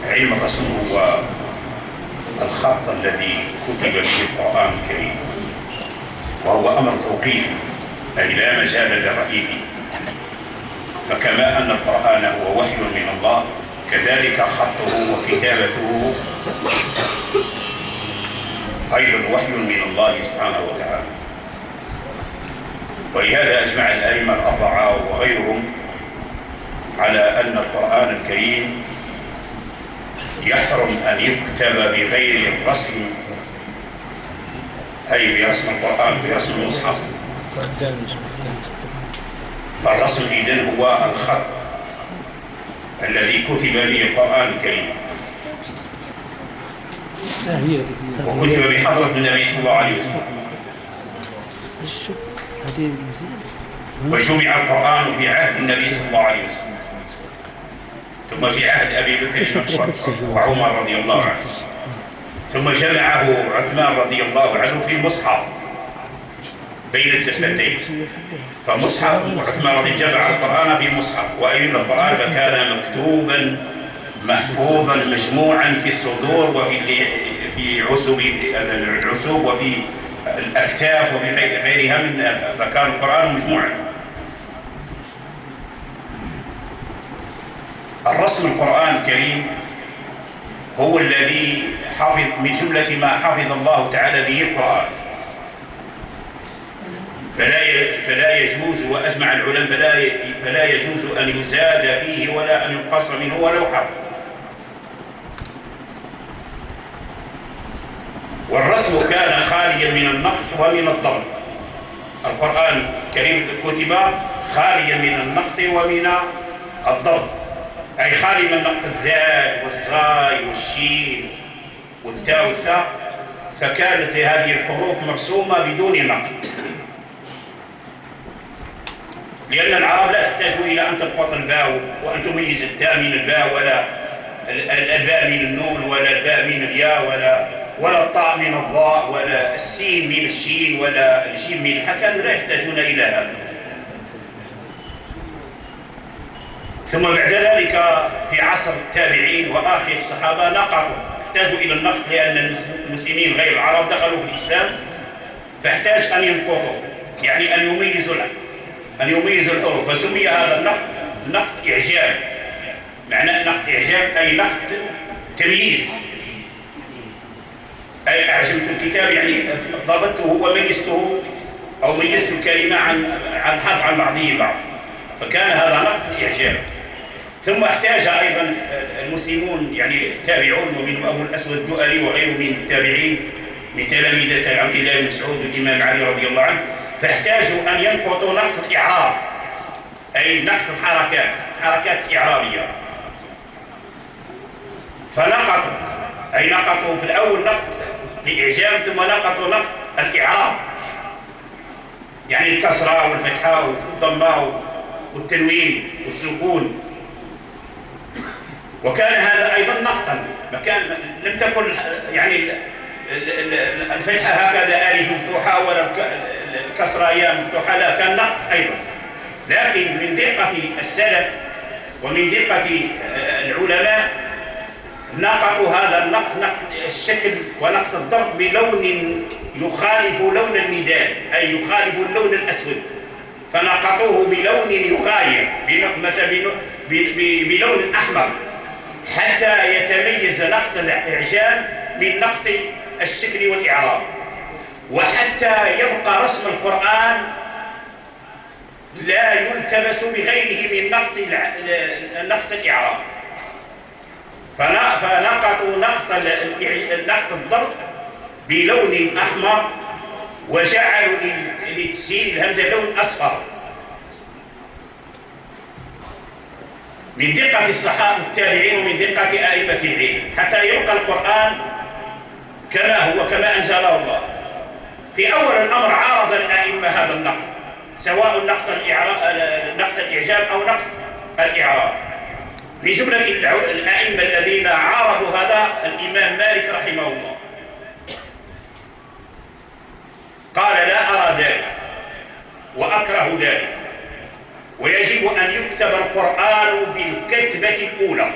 علم الرسم هو الخط الذي كتب به القرآن الكريم، وهو أمر توقيفي أي لا مجال للرأي فيه. فكما أن القرآن هو وحي من الله، كذلك خطه وكتابته أيضا وحي من الله سبحانه وتعالى. ولهذا أجمع الأئمة الأربعة وغيرهم على أن القرآن الكريم يحرم أن يكتب بغير الرسم، أي برسم القرآن برسم المصحف. فالرسم إذن هو الخط الذي كتب به القرآن الكريم، وكتب بحضرة النبي صلى الله عليه وسلم. وجمع القرآن في عهد النبي صلى الله عليه وسلم، ثم في عهد أبي بكر وعمر رضي الله عنه، ثم جمعه عثمان رضي الله عنه في المصحف بين الدفتين. فمصحف عثمان رضي جمع القرآن في مصحف، وأيضا القرآن كان مكتوبا محفوظا مجموعا في الصدور وفي العسوب وفي الأكتاف وفي غيرها من، فكان القرآن مجموعا. الرسم القرآن الكريم هو الذي حفظ من جملة ما حفظ الله تعالى به القرآن، فلا يجوز، وأجمع العلماء فلا يجوز أن يزاد فيه ولا أن ينقص منه ولو حرف. والرسم كان خاليا من النقص ومن الضبط. القرآن الكريم كتب خاليا من النقص ومن الضبط، أي خالي من نقص الذال والزاي والشين والتاء والثاء، فكانت هذه الحروف مرسومة بدون نقص، لأن العرب لا تحتاج إلى أن تضبط الباء وأن تميز التاء من الباء، ولا الباء من النون، ولا الباء من الياء، ولا الطاء من الضاء، ولا السين من الشين، ولا الجيم من الحكم، لا يحتاجون إلى هذا. ثم بعد ذلك في عصر التابعين وآخر الصحابة نقطوا، احتاجوا إلى النقط، لأن المسلمين غير العرب دخلوا في الإسلام، فاحتاج أن ينقطوا، يعني أن يميزوا الحروف، فسمي هذا نقط إعجاب. معنى نقط إعجاب أي نقط تمييز، أي أعجبت الكتاب يعني ضبطته وميزته، أو ميزت الكلمة عن حرف عن بعضه بعض، فكان هذا نقط إعجاب. ثم احتاج أيضا المسلمون يعني التابعون، ومنهم أبو الأسود الدؤلي وغيره من التابعين من تلاميذ عبد الله بن مسعود والإمام علي رضي الله عنه، فاحتاجوا أن ينقطوا نقط الإعراب، أي نقط الحركات، حركات إعرابية. فنقطوا، أي نقطوا في الأول نقط الإعجاب، ثم نقطوا نقط الإعراب، يعني الكسرة والفتحة والضمة والتنوين والسكون. وكان هذا أيضا نقطا، لم تكن يعني الفتحة هكذا ألف مفتوحة ولا الكسرة ياء مفتوحة، لا، كان نقط أيضا. لكن من دقة السلف ومن دقة العلماء نقطوا هذا النقط، نقط الشكل ونقط الضرب، بلون يخالف لون الميدان، أي يخالف اللون الأسود، فنقطوه بلون يغاير، مثلا بلون أحمر، حتى يتميز نقط الإعجاب من نقط الشكل والإعراب، وحتى يبقى رسم القرآن لا يلتبس بغيره من نقط الإعراب. فنقطوا نقط الضرب بلون أحمر، وجعلوا لتسهيل الهمزة لون أصفر. من دقة الصحابة التابعين ومن دقة آئمة العلم، حتى يبقى القرآن كما هو، كما أنزله الله. في أول الأمر عارض الآئمة هذا النقط، سواء نقط الإعجاب أو نقط الإعراب. في جملة الآئمة الذين عارضوا هذا الإمام مالك رحمه الله، قال: لا أرى ذلك وأكره ذلك، ويجب أن يكتب القرآن بالكتبة الأولى،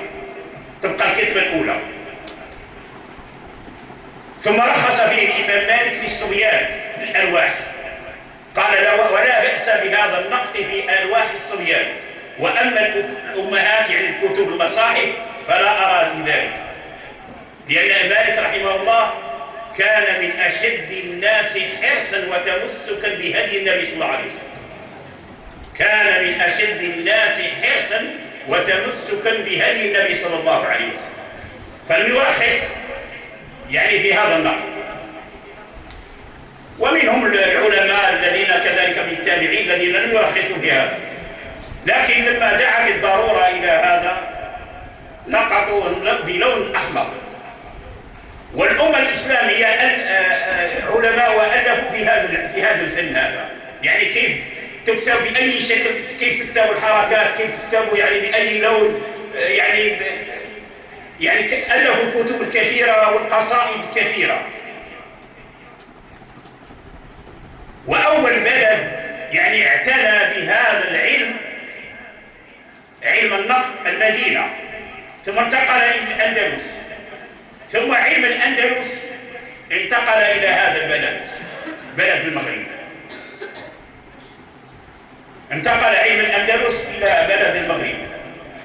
تبقى الكتبة الأولى. ثم رخص فيه الإمام مالك للصبيان بالألواح، قال لا ولا بأس بهذا النقص في ألواح الصبيان، وأما الأمهات يعني الكتب المصاحف فلا أرى ذلك، لأن مالك رحمه الله كان من أشد الناس حرصا وتمسكا بهدي النبي صلى الله عليه وسلم، كان من أشد الناس حرصا وتمسكا بهدي النبي صلى الله عليه وسلم، فلم يرخص يعني في هذا النقل. ومنهم العلماء الذين كذلك من التابعين الذين لم يرخصوا في هذا، لكن لما دعت الضرورة إلى هذا نقطوا بلون أحمر. والأمة الإسلامية علماء وألفوا في هذا الفن هذا، يعني كيف تكتب بأي شكل، كيف تكتب الحركات، كيف تكتب يعني بأي لون، يعني ألفوا الكتب الكثيرة والقصائد الكثيرة. وأول بلد يعني اعتنى بهذا العلم، علم النقد، المدينة، ثم انتقل إلى الأندلس، ثم علم الأندلس انتقل إلى هذا البلد، بلد المغرب. انتقل علم الأندلس إلى بلد المغرب،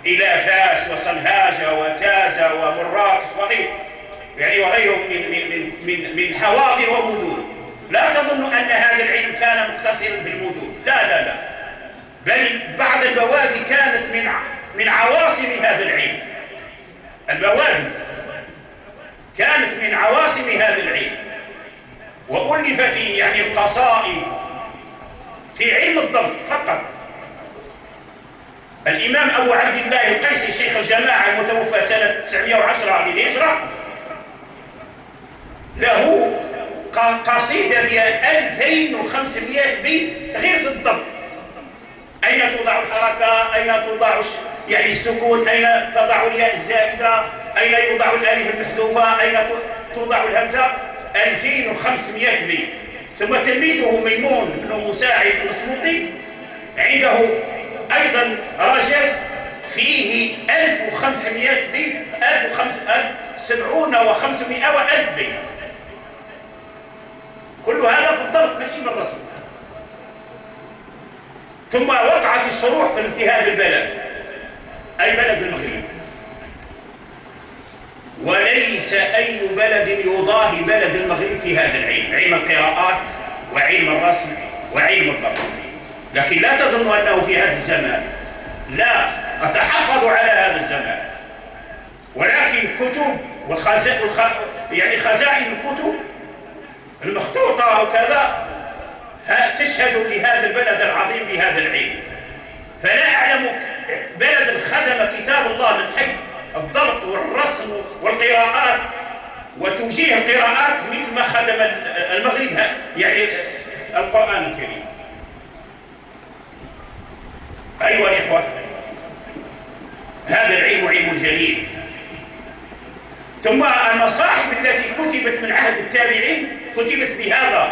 إلى فاس وصنهاجة وتازة ومراكش وغيره من حواضر ومدن. لا تظن أن هذا العلم كان مقتصرا بالمدن، لا لا لا، بل بعض البوادي كانت من عواصم هذا العلم. البوادي كانت من عواصم هذا العلم، وألفت يعني القصائد في علم الضبط فقط. الإمام أبو عبد الله القيسي شيخ الجماعة المتوفى سنة 910 للهجرة له قصيدة فيها 2500 بيت غير في الضبط، أين توضع الحركة، أين توضع يعني السكون، أين تضع الياء الزائدة، أين يوضع الألف المحذوفة، أين توضع الهمزة، 2500 بيت. ثم تلميذه ميمون بن مساعد المصمودي عنده أيضا رجز فيه 1500 بيت، 1700 و1000 بيت، كل هذا في الضبط ماشي بالرسم. ثم وقعت الشروح في هذا البلد، أي بلد المغرب، وليس أي بلد يضاهي بلد المغرب في هذا العلم، علم القراءات وعلم الرسم وعلم الضبط. لكن لا تظن أنه في هذا الزمان، لا، أتحفظ على هذا الزمان، ولكن كتب يعني خزائن الكتب المخطوطة وكذا تشهد لهذا البلد العظيم بهذا العلم. فلا أعلم بلد خدم كتاب الله من حيث الضبط والرسم والقراءات وتوجيه القراءات مثل ما خدم المغرب يعني القرآن الكريم. أيها الإخوة، هذا العلم علم جليل. ثم المصاحف التي كتبت من عهد التابعين كتبت بهذا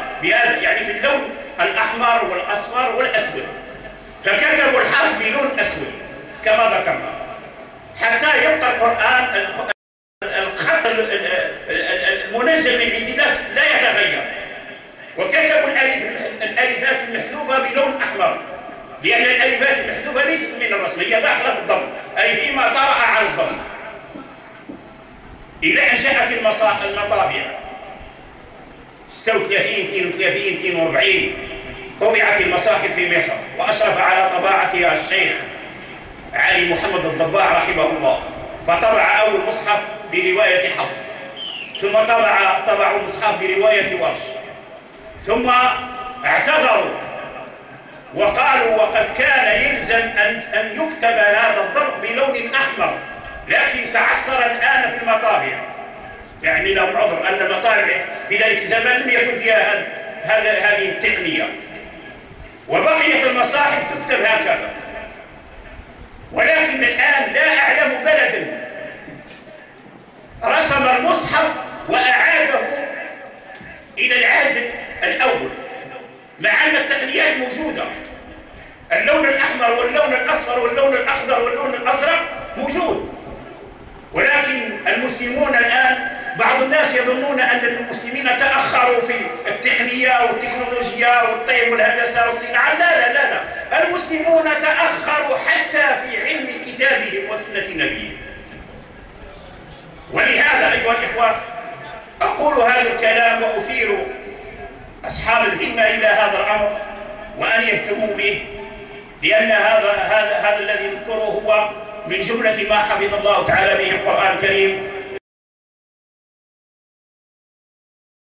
يعني باللون الأحمر والأصفر والأسود، فكتبوا الحرف بلون أسود كما ذكرنا حتى يبقى القرآن الخط المنزل من عند الله لا يتغير. وكتبوا الألفات المحذوفة بلون أحمر، لأن الألفات المحذوفة ليست من الرسم، هي داخلة في الضم، أي فيما طرأ على الضم. إلى أن جاءت المطابع 36 32 42 طبعت المصاحف في مصر، وأشرف على طباعتها الشيخ علي محمد الضباع رحمه الله، فطبع أول مصحف برواية حفص، ثم طبعوا مصحف برواية ورش، ثم اعتذروا وقالوا وقد كان يلزم أن يكتب هذا الضبط بلون أحمر، لكن تعثر الآن في المطابع، يعني لهم عذر أن المطابع في ذلك الزمان لم يكن فيها هذه التقنية، وبقيت المصاحف تكتب هكذا. ولكن الآن لا أعلم بلدا رسم المصحف وأعاده إلى العهد الأول، مع أن التقنيات موجودة، اللون الأحمر واللون الأصفر واللون الأخضر واللون الأزرق موجود، ولكن المسلمون الآن بعض الناس يظنون أن المسلمين تأخروا في التقنية والتكنولوجيا والطب والهندسة والصناعة. لا لا لا لا، المسلمون تأخروا حتى في علم كتابهم وسنة نبيهم. ولهذا أيها الإخوة أقول هذا الكلام وأثير أصحاب الهمة إلى هذا الأمر وأن يهتموا به، لأن هذا الذي نذكره هو من جملة ما حفظ الله تعالى به القرآن الكريم